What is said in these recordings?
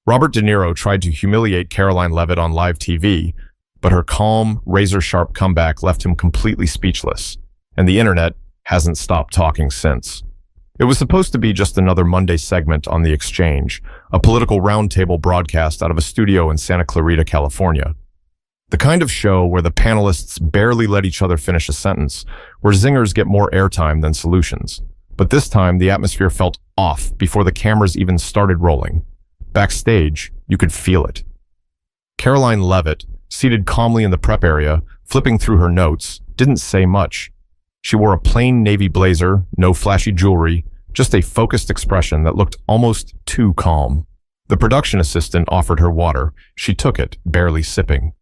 Robert De Niro tried to humiliate Karoline Leavitt on live TV, but her calm, razor-sharp comeback left him completely speechless, and the internet hasn't stopped talking since. It was supposed to be just another Monday segment on The Exchange, a political roundtable broadcast out of a studio in Santa Clarita, California. The kind of show where the panelists barely let each other finish a sentence, where zingers get more airtime than solutions. But this time, the atmosphere felt off before the cameras even started rolling. Backstage, you could feel it. Karoline Leavitt, seated calmly in the prep area, flipping through her notes, didn't say much. She wore a plain navy blazer, no flashy jewelry, just a focused expression that looked almost too calm. The production assistant offered her water. She took it, barely sipping.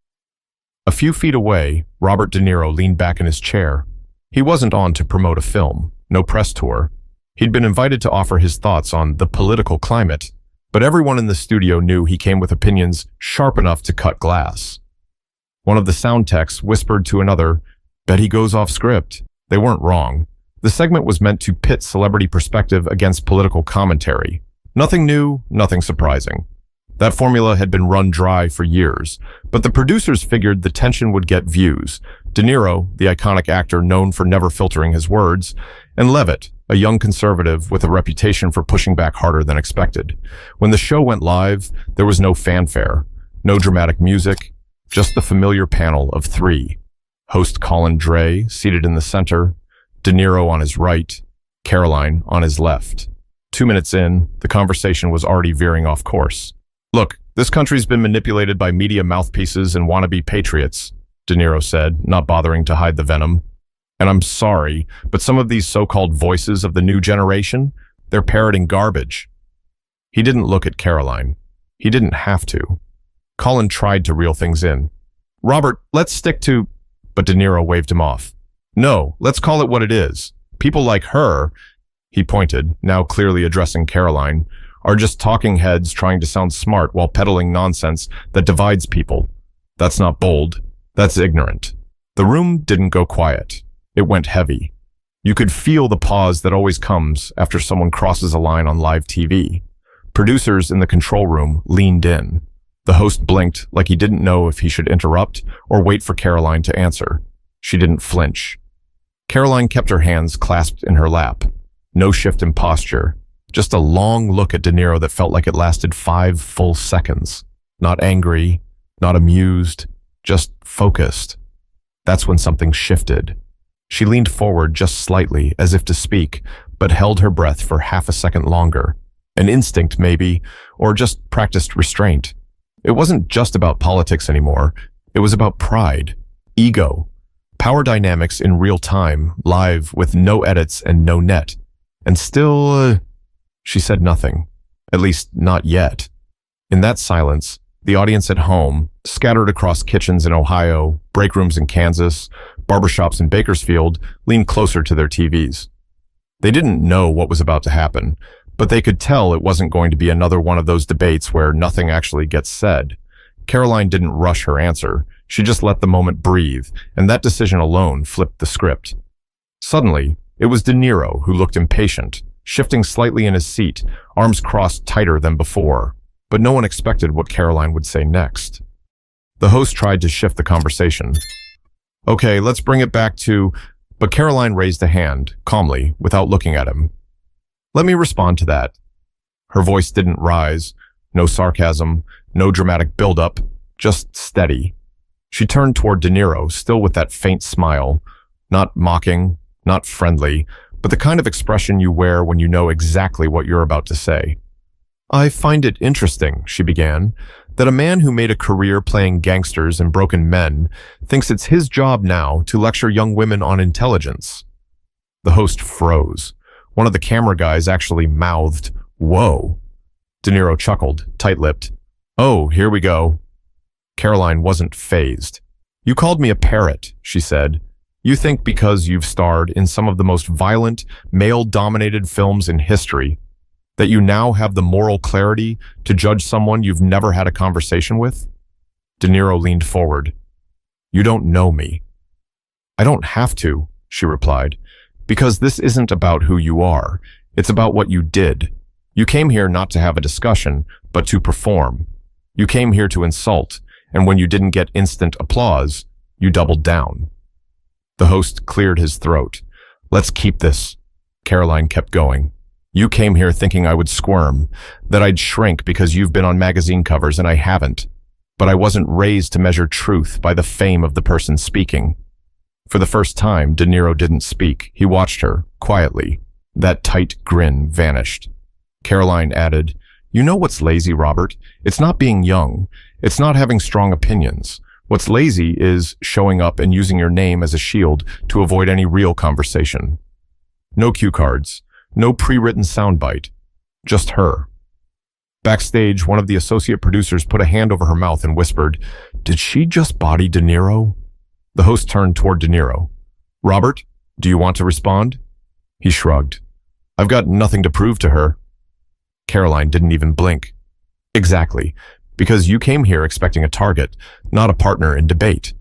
A few feet away, Robert De Niro leaned back in his chair. He wasn't on to promote a film, no press tour. He'd been invited to offer his thoughts on the political climate, but everyone in the studio knew he came with opinions sharp enough to cut glass. One of the sound techs whispered to another, "Bet he goes off script." They weren't wrong. The segment was meant to pit celebrity perspective against political commentary. Nothing new, nothing surprising. That formula had been run dry for years, but the producers figured the tension would get views. De Niro, the iconic actor known for never filtering his words, and Leavitt, a young conservative with a reputation for pushing back harder than expected. When the show went live, there was no fanfare, no dramatic music, just the familiar panel of three. Host Colin Dre, seated in the center, De Niro on his right, Karoline on his left. 2 minutes in, the conversation was already veering off course. "Look, this country's been manipulated by media mouthpieces and wannabe patriots," De Niro said, not bothering to hide the venom. "And I'm sorry, but some of these so-called voices of the new generation, they're parroting garbage." He didn't look at Karoline. He didn't have to. Colin tried to reel things in. "Robert, let's stick to—" But De Niro waved him off. "No, let's call it what it is. People like her," he pointed, now clearly addressing Karoline, "are just talking heads trying to sound smart while peddling nonsense that divides people. That's not bold. That's ignorant." The room didn't go quiet. It went heavy. You could feel the pause that always comes after someone crosses a line on live TV. Producers in the control room leaned in. The host blinked like he didn't know if he should interrupt or wait for Karoline to answer. She didn't flinch. Karoline kept her hands clasped in her lap. No shift in posture. Just a long look at De Niro that felt like it lasted 5 full seconds. Not angry, not amused, just focused. That's when something shifted. She leaned forward just slightly, as if to speak, but held her breath for half a second longer. An instinct, maybe, or just practiced restraint. It wasn't just about politics anymore. It was about pride, ego, power dynamics in real time, live, with no edits and no net. And still, she said nothing. At least, not yet. In that silence, the audience at home, scattered across kitchens in Ohio, break rooms in Kansas, barbershops in Bakersfield, leaned closer to their TVs. They didn't know what was about to happen, but they could tell it wasn't going to be another one of those debates where nothing actually gets said. Karoline didn't rush her answer. She just let the moment breathe, and that decision alone flipped the script. Suddenly, it was De Niro who looked impatient, shifting slightly in his seat, arms crossed tighter than before. But no one expected what Karoline would say next. The host tried to shift the conversation. "Okay, let's bring it back to—" But Karoline raised a hand, calmly, without looking at him. "Let me respond to that." Her voice didn't rise. No sarcasm, no dramatic build-up, just steady. She turned toward De Niro, still with that faint smile. Not mocking, not friendly, but the kind of expression you wear when you know exactly what you're about to say. "I find it interesting," she began, "that a man who made a career playing gangsters and broken men thinks it's his job now to lecture young women on intelligence." The host froze. One of the camera guys actually mouthed, "Whoa." De Niro chuckled, tight-lipped. "Oh, here we go." Karoline wasn't fazed. "You called me a parrot," she said. "You think because you've starred in some of the most violent, male-dominated films in history, that you now have the moral clarity to judge someone you've never had a conversation with?" De Niro leaned forward. "You don't know me." "I don't have to," she replied, "because this isn't about who you are. It's about what you did. You came here not to have a discussion, but to perform. You came here to insult, and when you didn't get instant applause, you doubled down. The host cleared his throat. Let's keep this. Karoline kept going. You came here thinking I would squirm, that I'd shrink because you've been on magazine covers and I haven't. But I wasn't raised to measure truth by the fame of the person speaking. For the first time, De Niro didn't speak. He watched her, quietly. That tight grin vanished. Karoline added, You know what's lazy, Robert? It's not being young. It's not having strong opinions. What's lazy is showing up and using your name as a shield to avoid any real conversation. No cue cards. No pre-written soundbite. Just her. Backstage, one of the associate producers put a hand over her mouth and whispered, Did she just body De Niro? The host turned toward De Niro. Robert, do you want to respond? He shrugged. I've got nothing to prove to her. Karoline didn't even blink. Exactly, because you came here expecting a target, not a partner in debate.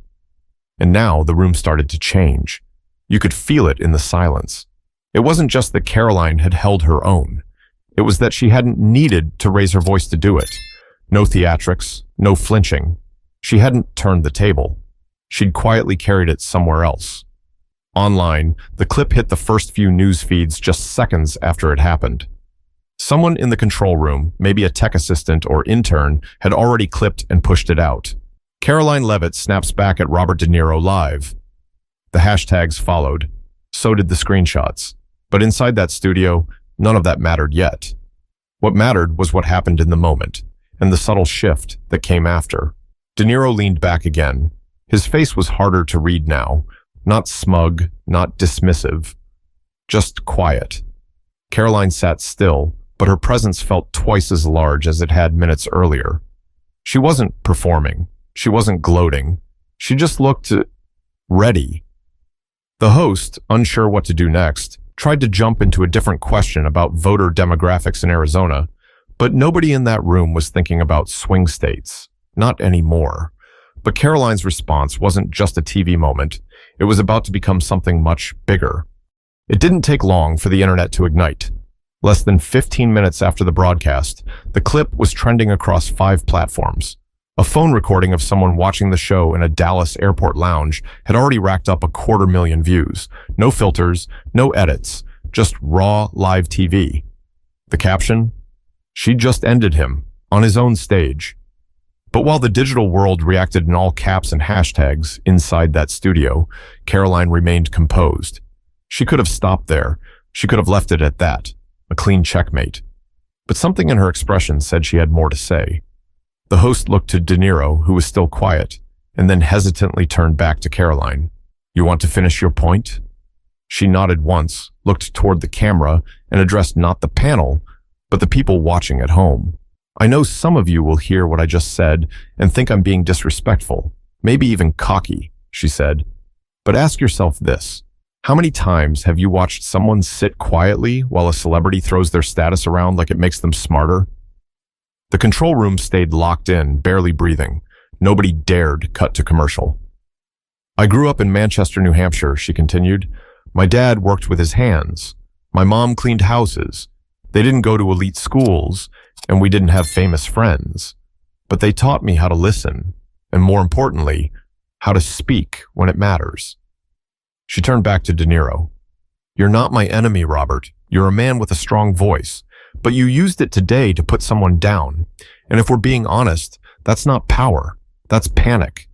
And now the room started to change. You could feel it in the silence. It wasn't just that Karoline had held her own. It was that she hadn't needed to raise her voice to do it. No theatrics, no flinching. She hadn't turned the table. She'd quietly carried it somewhere else. Online, the clip hit the first few news feeds just seconds after it happened. Someone in the control room, maybe a tech assistant or intern, had already clipped and pushed it out. Karoline Leavitt snaps back at Robert De Niro live. The hashtags followed. So did the screenshots. But inside that studio, none of that mattered yet. What mattered was what happened in the moment, and the subtle shift that came after. De Niro leaned back again. His face was harder to read now, not smug, not dismissive, just quiet. Karoline sat still, but her presence felt twice as large as it had minutes earlier. She wasn't performing. She wasn't gloating. She just looked ready. The host, unsure what to do next, tried to jump into a different question about voter demographics in Arizona, but nobody in that room was thinking about swing states. Not anymore. But Karoline's response wasn't just a TV moment. It was about to become something much bigger. It didn't take long for the internet to ignite. Less than 15 minutes after the broadcast, the clip was trending across 5 platforms. A phone recording of someone watching the show in a Dallas airport lounge had already racked up 250,000 views. No filters, no edits, just raw live TV. The caption? She just ended him, on his own stage. But while the digital world reacted in all caps and hashtags inside that studio, Karoline remained composed. She could have stopped there. She could have left it at that, a clean checkmate. But something in her expression said she had more to say. The host looked to De Niro, who was still quiet, and then hesitantly turned back to Karoline. You want to finish your point? She nodded once, looked toward the camera, and addressed not the panel, but the people watching at home. I know some of you will hear what I just said and think I'm being disrespectful, maybe even cocky, she said. But ask yourself this. How many times have you watched someone sit quietly while a celebrity throws their status around like it makes them smarter? The control room stayed locked in, barely breathing. Nobody dared cut to commercial. I grew up in Manchester, New Hampshire, she continued. My dad worked with his hands. My mom cleaned houses. They didn't go to elite schools, and we didn't have famous friends. But they taught me how to listen, and more importantly, how to speak when it matters. She turned back to De Niro. You're not my enemy, Robert. You're a man with a strong voice. But you used it today to put someone down. And if we're being honest, that's not power. That's panic.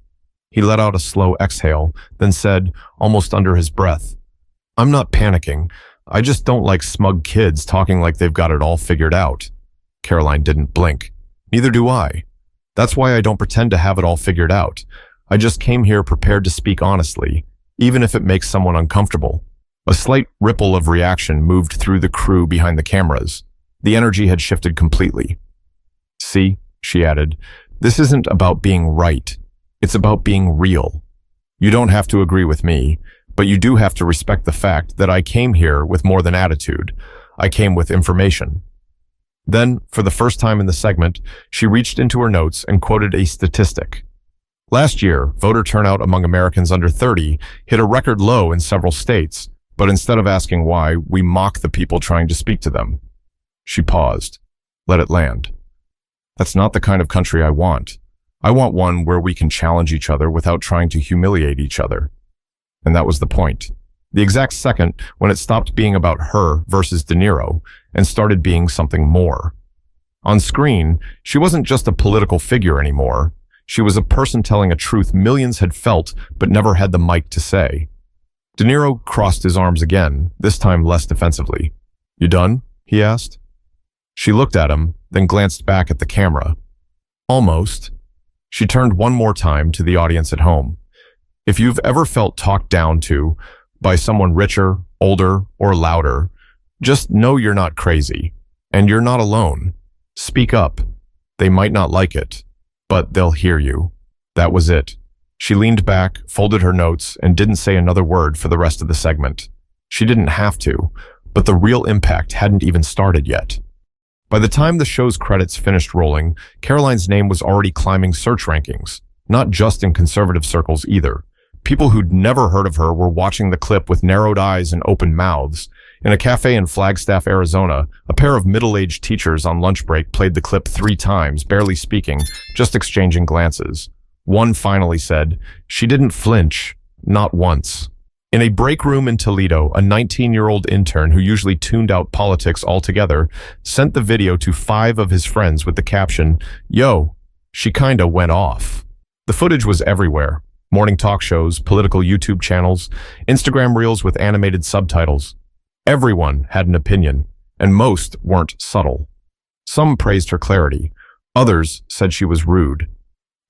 He let out a slow exhale, then said, almost under his breath, I'm not panicking. I just don't like smug kids talking like they've got it all figured out. Karoline didn't blink. Neither do I. That's why I don't pretend to have it all figured out. I just came here prepared to speak honestly, even if it makes someone uncomfortable. A slight ripple of reaction moved through the crew behind the cameras. The energy had shifted completely. See, she added, this isn't about being right. It's about being real. You don't have to agree with me, but you do have to respect the fact that I came here with more than attitude. I came with information. Then, for the first time in the segment, she reached into her notes and quoted a statistic. Last year, voter turnout among Americans under 30 hit a record low in several states, but instead of asking why, we mock the people trying to speak to them. She paused. Let it land. That's not the kind of country I want. I want one where we can challenge each other without trying to humiliate each other. And that was the point. The exact second when it stopped being about her versus De Niro and started being something more. On screen, she wasn't just a political figure anymore. She was a person telling a truth millions had felt but never had the mic to say. De Niro crossed his arms again, this time less defensively. "You done?" he asked. She looked at him, then glanced back at the camera. Almost. She turned one more time to the audience at home. If you've ever felt talked down to by someone richer, older, or louder, just know you're not crazy. And you're not alone. Speak up. They might not like it, but they'll hear you. That was it. She leaned back, folded her notes, and didn't say another word for the rest of the segment. She didn't have to, but the real impact hadn't even started yet. By the time the show's credits finished rolling, Karoline's name was already climbing search rankings, not just in conservative circles either. People who'd never heard of her were watching the clip with narrowed eyes and open mouths. In a cafe in Flagstaff, Arizona, a pair of middle-aged teachers on lunch break played the clip 3 times, barely speaking, just exchanging glances. One finally said, "She didn't flinch, not once." In a break room in Toledo, a 19-year-old intern who usually tuned out politics altogether sent the video to 5 of his friends with the caption, "Yo, she kinda went off." The footage was everywhere. Morning talk shows, political YouTube channels, Instagram reels with animated subtitles. Everyone had an opinion, and most weren't subtle. Some praised her clarity. Others said she was rude.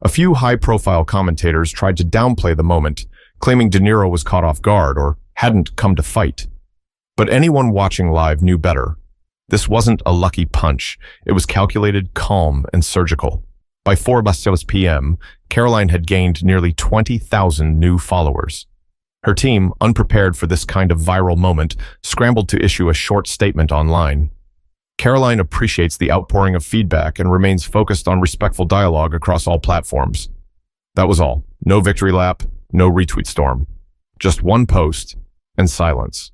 A few high-profile commentators tried to downplay the moment, claiming De Niro was caught off guard or hadn't come to fight. But anyone watching live knew better. This wasn't a lucky punch. It was calculated, calm, and surgical. By 4 p.m., Karoline had gained nearly 20,000 new followers. Her team, unprepared for this kind of viral moment, scrambled to issue a short statement online. Karoline appreciates the outpouring of feedback and remains focused on respectful dialogue across all platforms. That was all. No victory lap, no retweet storm. Just one post and silence.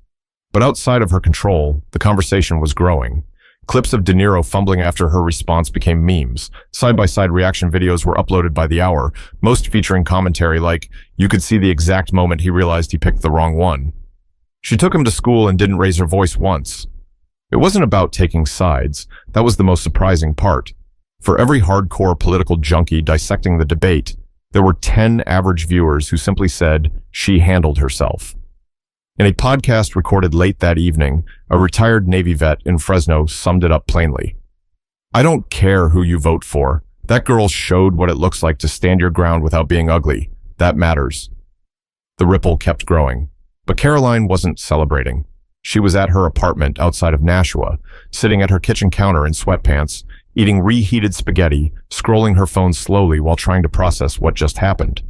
But outside of her control, the conversation was growing. Clips of De Niro fumbling after her response became memes. Side-by-side reaction videos were uploaded by the hour, most featuring commentary like, "You could see the exact moment he realized he picked the wrong one." She took him to school and didn't raise her voice once. It wasn't about taking sides. That was the most surprising part. For every hardcore political junkie dissecting the debate, there were 10 average viewers who simply said, "She handled herself." In a podcast recorded late that evening, a retired Navy vet in Fresno summed it up plainly. "I don't care who you vote for. That girl showed what it looks like to stand your ground without being ugly. That matters." The ripple kept growing. But Karoline wasn't celebrating. She was at her apartment outside of Nashua, sitting at her kitchen counter in sweatpants, eating reheated spaghetti, scrolling her phone slowly while trying to process what just happened.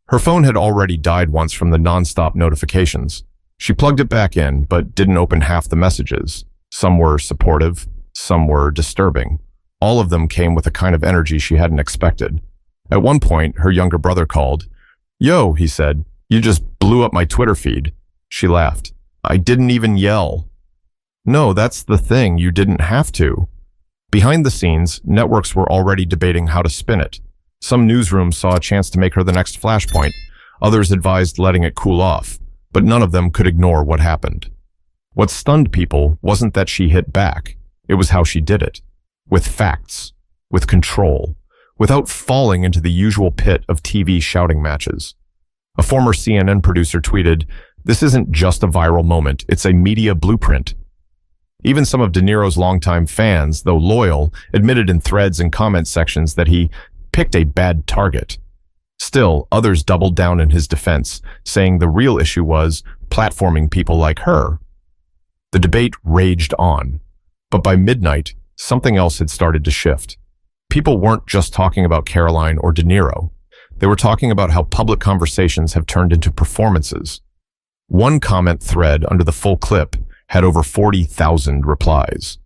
Her phone had already died once from the non-stop notifications. She plugged it back in, but didn't open half the messages. Some were supportive, some were disturbing. All of them came with a kind of energy she hadn't expected. At one point, her younger brother called. "Yo," he said, "you just blew up my Twitter feed." She laughed. "I didn't even yell." "No, that's the thing, you didn't have to." Behind the scenes, networks were already debating how to spin it. Some newsrooms saw a chance to make her the next flashpoint. Others advised letting it cool off, but none of them could ignore what happened. What stunned people wasn't that she hit back. It was how she did it. With facts, with control, without falling into the usual pit of TV shouting matches. A former CNN producer tweeted, "This isn't just a viral moment, it's a media blueprint." Even some of De Niro's longtime fans, though loyal, admitted in threads and comment sections that he picked a bad target. Still, others doubled down in his defense, saying the real issue was platforming people like her. The debate raged on, but by midnight, something else had started to shift. People weren't just talking about Karoline or De Niro. They were talking about how public conversations have turned into performances. One comment thread under the full clip had over 40,000 replies.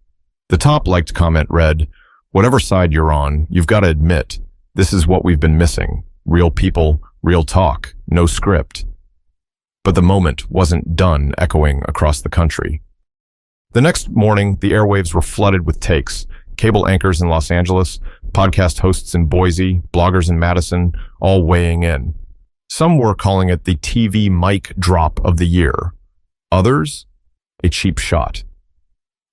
The top liked comment read, "Whatever side you're on, you've got to admit, this is what we've been missing. Real people, real talk, no script." But the moment wasn't done echoing across the country. The next morning, the airwaves were flooded with takes. Cable anchors in Los Angeles, Podcast hosts in Boise, bloggers in Madison, all weighing in. Some were calling it the TV mic drop of the year. Others, a cheap shot.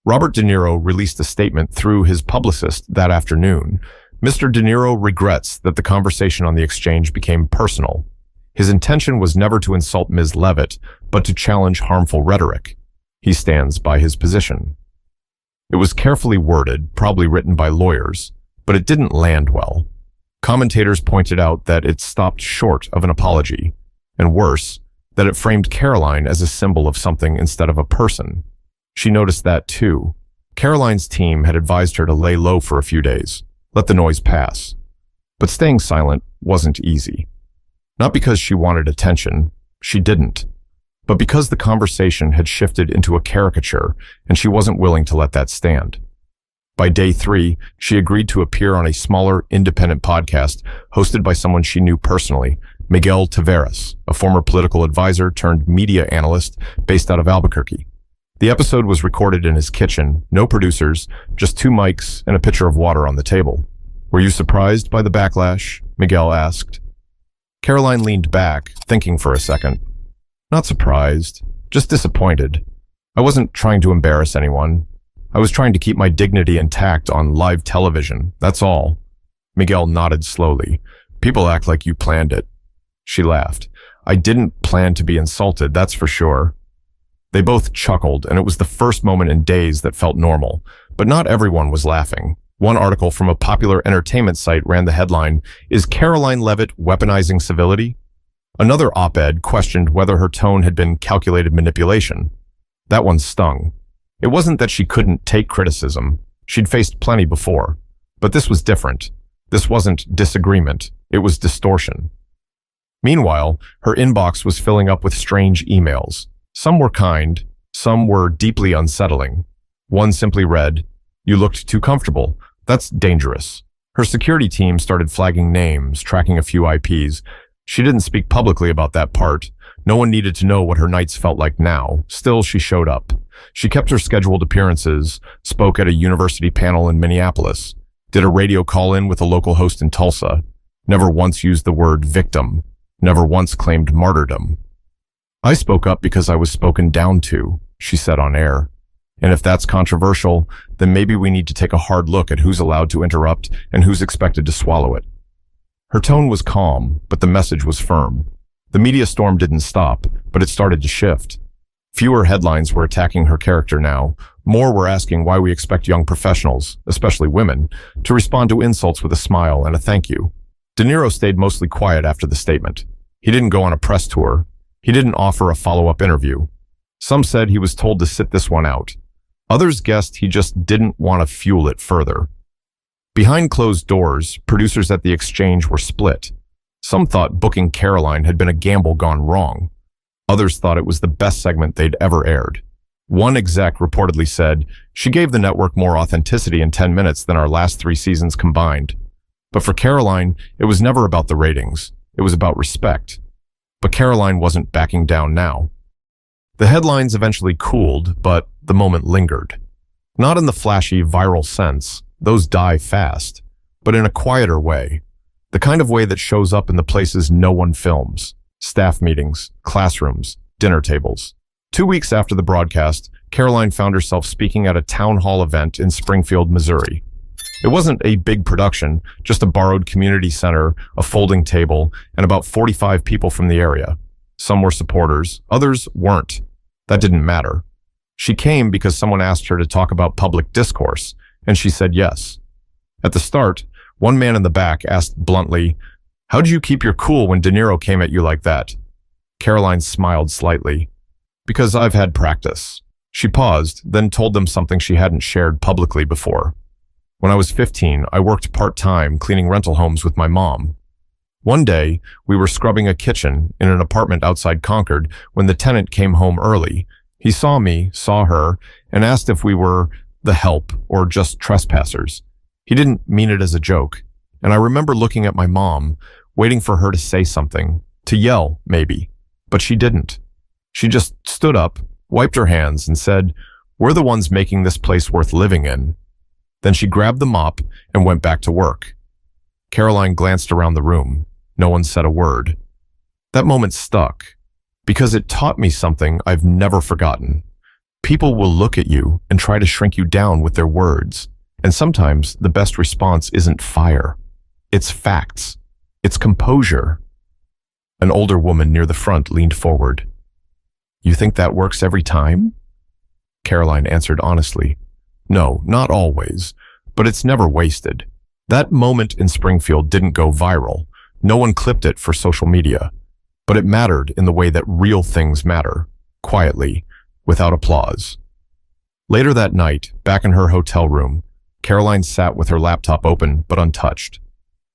Robert De Niro released a statement through his publicist that afternoon. Mr. De Niro regrets that the conversation on the exchange became personal. His intention was never to insult Ms. Leavitt, but to challenge harmful rhetoric. He stands by his position. It was carefully worded, probably written by lawyers, but it didn't land well. Commentators pointed out that it stopped short of an apology, and worse, that it framed Karoline as a symbol of something instead of a person. She noticed that too. Karoline's team had advised her to lay low for a few days, let the noise pass. But staying silent wasn't easy. Not because she wanted attention, she didn't, but because the conversation had shifted into a caricature and she wasn't willing to let that stand. By day 3, she agreed to appear on a smaller, independent podcast hosted by someone she knew personally, Miguel Taveras, a former political advisor turned media analyst based out of Albuquerque. The episode was recorded in his kitchen, no producers, just 2 mics and a pitcher of water on the table. "Were you surprised by the backlash?" Miguel asked. Karoline leaned back, thinking for a second. "Not surprised, just disappointed. I wasn't trying to embarrass anyone. I was trying to keep my dignity intact on live television, that's all." Miguel nodded slowly. "People act like you planned it." She laughed. "I didn't plan to be insulted, that's for sure." They both chuckled, and it was the first moment in days that felt normal. But not everyone was laughing. One article from a popular entertainment site ran the headline, "Is Karoline Leavitt weaponizing civility?" Another op-ed questioned whether her tone had been calculated manipulation. That one stung. It wasn't that she couldn't take criticism. She'd faced plenty before. But this was different. This wasn't disagreement. It was distortion. Meanwhile, her inbox was filling up with strange emails. Some were kind, some were deeply unsettling. One simply read, "You looked too comfortable. That's dangerous." Her security team started flagging names, tracking a few IPs. She didn't speak publicly about that part. No one needed to know what her nights felt like now. Still, she showed up. She kept her scheduled appearances, spoke at a university panel in Minneapolis, did a radio call-in with a local host in Tulsa, never once used the word victim, never once claimed martyrdom. "I spoke up because I was spoken down to," she said on air. "And if that's controversial, then maybe we need to take a hard look at who's allowed to interrupt and who's expected to swallow it." Her tone was calm, but the message was firm. The media storm didn't stop, but it started to shift. Fewer headlines were attacking her character now. More were asking why we expect young professionals, especially women, to respond to insults with a smile and a thank you. De Niro stayed mostly quiet after the statement. He didn't go on a press tour. He didn't offer a follow-up interview. Some said he was told to sit this one out. Others guessed he just didn't want to fuel it further. Behind closed doors, producers at the exchange were split. Some thought booking Karoline had been a gamble gone wrong. Others thought it was the best segment they'd ever aired. One exec reportedly said, "She gave the network more authenticity in 10 minutes than our last 3 seasons combined." But for Karoline, it was never about the ratings. It was about respect. But Karoline wasn't backing down now. The headlines eventually cooled, but the moment lingered. Not in the flashy, viral sense, those die fast, but in a quieter way. The kind of way that shows up in the places no one films. Staff meetings, classrooms, dinner tables. 2 weeks after the broadcast, Karoline found herself speaking at a town hall event in Springfield, Missouri. It wasn't a big production, just a borrowed community center, a folding table, and about 45 people from the area. Some were supporters, others weren't. That didn't matter. She came because someone asked her to talk about public discourse, and she said yes. At the start, one man in the back asked bluntly, "How did you keep your cool when De Niro came at you like that?" Karoline smiled slightly. "Because I've had practice." She paused, then told them something she hadn't shared publicly before. "When I was 15, I worked part-time cleaning rental homes with my mom. One day, we were scrubbing a kitchen in an apartment outside Concord when the tenant came home early. He saw me, saw her, and asked if we were the help or just trespassers. He didn't mean it as a joke, and I remember looking at my mom, waiting for her to say something, to yell, maybe, but she didn't. She just stood up, wiped her hands, and said, 'We're the ones making this place worth living in.' Then she grabbed the mop and went back to work. Karoline glanced around the room. No one said a word. That moment stuck, because it taught me something I've never forgotten. People will look at you and try to shrink you down with their words, and sometimes the best response isn't fire. It's facts. It's composure. An older woman near the front leaned forward. "You think that works every time?" Karoline answered honestly. "No, not always, but it's never wasted." That moment in Springfield didn't go viral. No one clipped it for social media. But it mattered in the way that real things matter, quietly, without applause. Later that night, back in her hotel room, Karoline sat with her laptop open but untouched.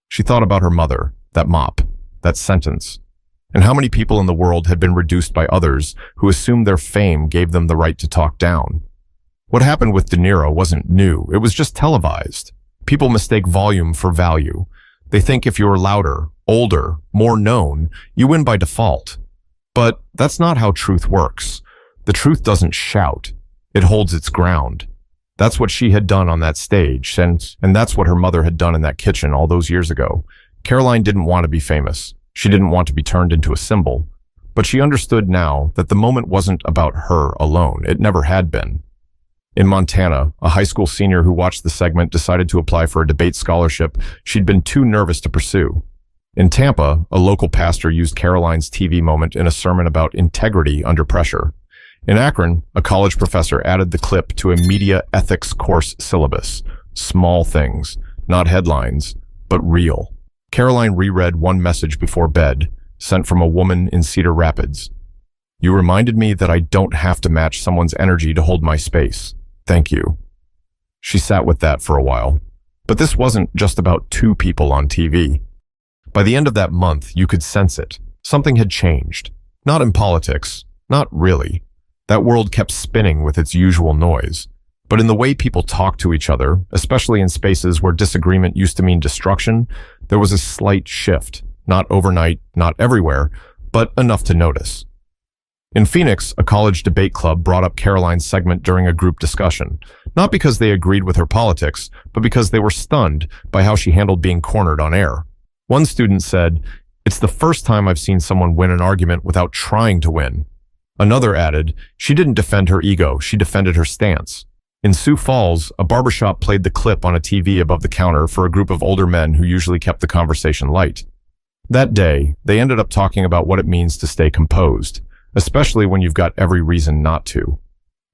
She thought about her mother, that mop, that sentence, and how many people in the world had been reduced by others who assumed their fame gave them the right to talk down. What happened with De Niro wasn't new, it was just televised. People mistake volume for value. They think if you're louder, older, more known, you win by default. But that's not how truth works. The truth doesn't shout. It holds its ground. That's what she had done on that stage, and that's what her mother had done in that kitchen all those years ago. Karoline didn't want to be famous. She didn't want to be turned into a symbol. But she understood now that the moment wasn't about her alone. It never had been. In Montana, a high school senior who watched the segment decided to apply for a debate scholarship she'd been too nervous to pursue. In Tampa, a local pastor used Karoline's TV moment in a sermon about integrity under pressure. In Akron, a college professor added the clip to a media ethics course syllabus. Small things, not headlines, but real. Karoline reread one message before bed, sent from a woman in Cedar Rapids. "You reminded me that I don't have to match someone's energy to hold my space. Thank you." She sat with that for a while. But this wasn't just about two people on TV. By the end of that month, you could sense it. Something had changed. Not in politics. Not really. That world kept spinning with its usual noise. But in the way people talked to each other, especially in spaces where disagreement used to mean destruction, there was a slight shift. Not overnight, not everywhere, but enough to notice. In Phoenix, a college debate club brought up Karoline's segment during a group discussion, not because they agreed with her politics, but because they were stunned by how she handled being cornered on air. One student said, "It's the first time I've seen someone win an argument without trying to win." Another added, "She didn't defend her ego, she defended her stance." In Sioux Falls, a barbershop played the clip on a TV above the counter for a group of older men who usually kept the conversation light. That day, they ended up talking about what it means to stay composed, especially when you've got every reason not to.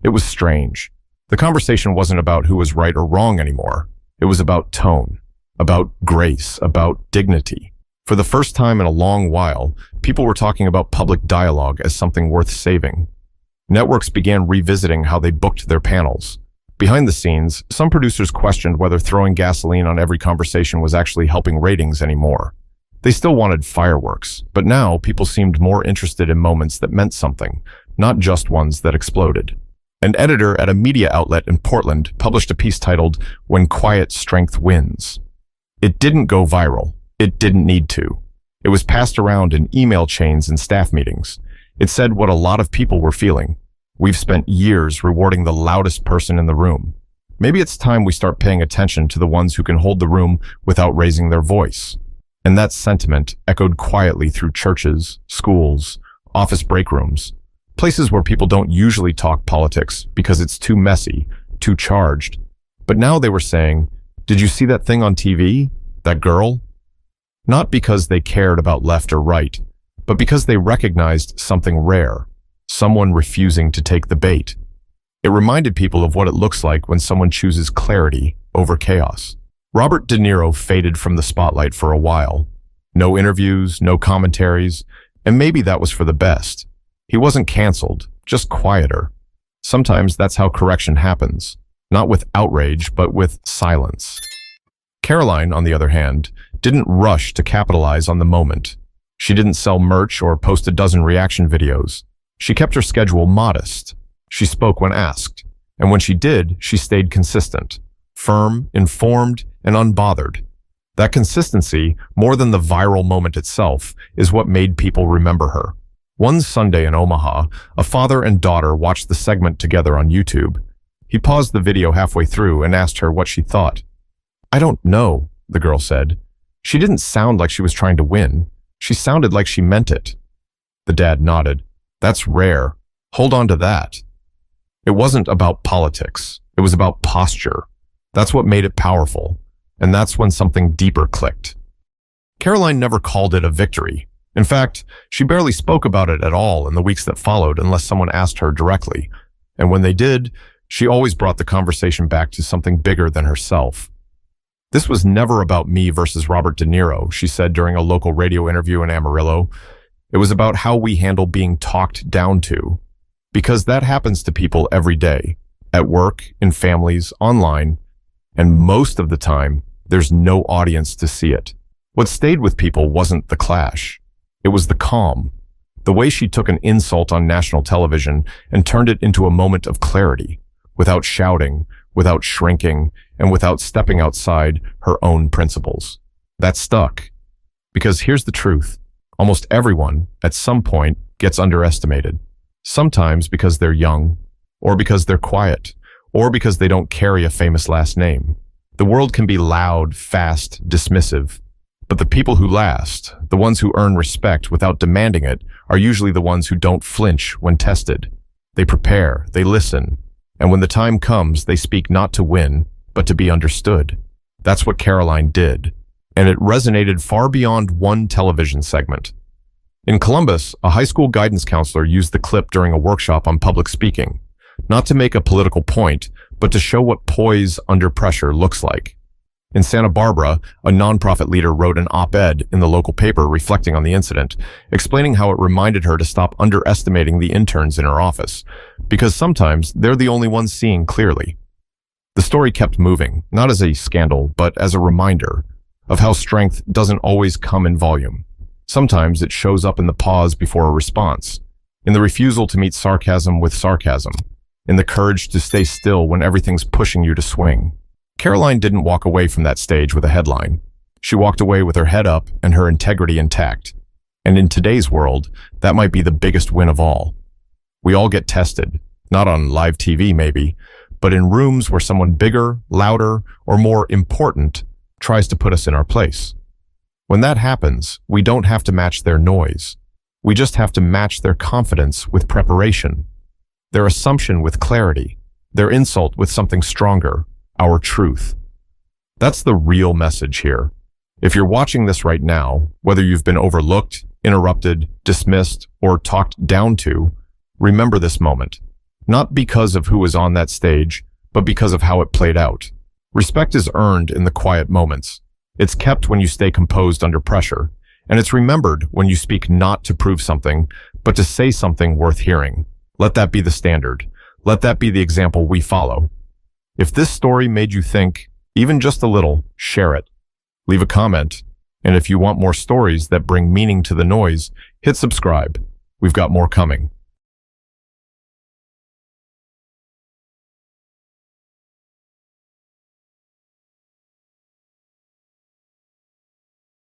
It was strange. The conversation wasn't about who was right or wrong anymore. It was about tone, about grace, about dignity. For the first time in a long while, people were talking about public dialogue as something worth saving. Networks began revisiting how they booked their panels. Behind the scenes, some producers questioned whether throwing gasoline on every conversation was actually helping ratings anymore. They still wanted fireworks, but now people seemed more interested in moments that meant something, not just ones that exploded. An editor at a media outlet in Portland published a piece titled, "When Quiet Strength Wins." It didn't go viral. It didn't need to. It was passed around in email chains and staff meetings. It said what a lot of people were feeling. We've spent years rewarding the loudest person in the room. Maybe it's time we start paying attention to the ones who can hold the room without raising their voice. And that sentiment echoed quietly through churches, schools, office break rooms, places where people don't usually talk politics because it's too messy, too charged. But now they were saying, "Did you see that thing on TV? That girl?" Not because they cared about left or right, but because they recognized something rare, someone refusing to take the bait. It reminded people of what it looks like when someone chooses clarity over chaos. Robert De Niro faded from the spotlight for a while. No interviews, no commentaries, and maybe that was for the best. He wasn't canceled, just quieter. Sometimes that's how correction happens, not with outrage, but with silence. Karoline, on the other hand, didn't rush to capitalize on the moment. She didn't sell merch or post a dozen reaction videos. She kept her schedule modest. She spoke when asked, and when she did, she stayed consistent, firm, informed, and unbothered. That consistency, more than the viral moment itself, is what made people remember her. One Sunday in Omaha, a father and daughter watched the segment together on YouTube. He paused the video halfway through and asked her what she thought. "I don't know," the girl said. "She didn't sound like she was trying to win. She sounded like she meant it." The dad nodded. "That's rare. Hold on to that." It wasn't about politics. It was about posture. That's what made it powerful. And that's when something deeper clicked. Karoline never called it a victory. In fact, she barely spoke about it at all in the weeks that followed unless someone asked her directly. And when they did, she always brought the conversation back to something bigger than herself. "This was never about me versus Robert De Niro," she said during a local radio interview in Amarillo. "It was about how we handle being talked down to. Because that happens to people every day, at work, in families, online, and most of the time, there's no audience to see it." What stayed with people wasn't the clash. It was the calm. The way she took an insult on national television and turned it into a moment of clarity, without shouting, without shrinking, and without stepping outside her own principles. That stuck. Because here's the truth. Almost everyone, at some point, gets underestimated. Sometimes because they're young, or because they're quiet, or because they don't carry a famous last name. The world can be loud, fast, dismissive. But the people who last, the ones who earn respect without demanding it, are usually the ones who don't flinch when tested. They prepare, they listen, and when the time comes, they speak not to win, but to be understood. That's what Karoline did, and it resonated far beyond one television segment. In Columbus, a high school guidance counselor used the clip during a workshop on public speaking, not to make a political point, but to show what poise under pressure looks like. In Santa Barbara, a nonprofit leader wrote an op-ed in the local paper reflecting on the incident, explaining how it reminded her to stop underestimating the interns in her office, because sometimes they're the only ones seeing clearly. The story kept moving, not as a scandal, but as a reminder of how strength doesn't always come in volume. Sometimes it shows up in the pause before a response, in the refusal to meet sarcasm with sarcasm, in the courage to stay still when everything's pushing you to swing. Karoline didn't walk away from that stage with a headline. She walked away with her head up and her integrity intact. And in today's world, that might be the biggest win of all. We all get tested, not on live TV maybe, but in rooms where someone bigger, louder, or more important tries to put us in our place. When that happens, we don't have to match their noise. We just have to match their confidence with preparation, their assumption with clarity, their insult with something stronger, our truth. That's the real message here. If you're watching this right now, whether you've been overlooked, interrupted, dismissed, or talked down to, remember this moment. Not because of who was on that stage, but because of how it played out. Respect is earned in the quiet moments. It's kept when you stay composed under pressure, and it's remembered when you speak not to prove something, but to say something worth hearing. Let that be the standard. Let that be the example we follow. If this story made you think, even just a little, share it. Leave a comment, and if you want more stories that bring meaning to the noise, hit subscribe. We've got more coming.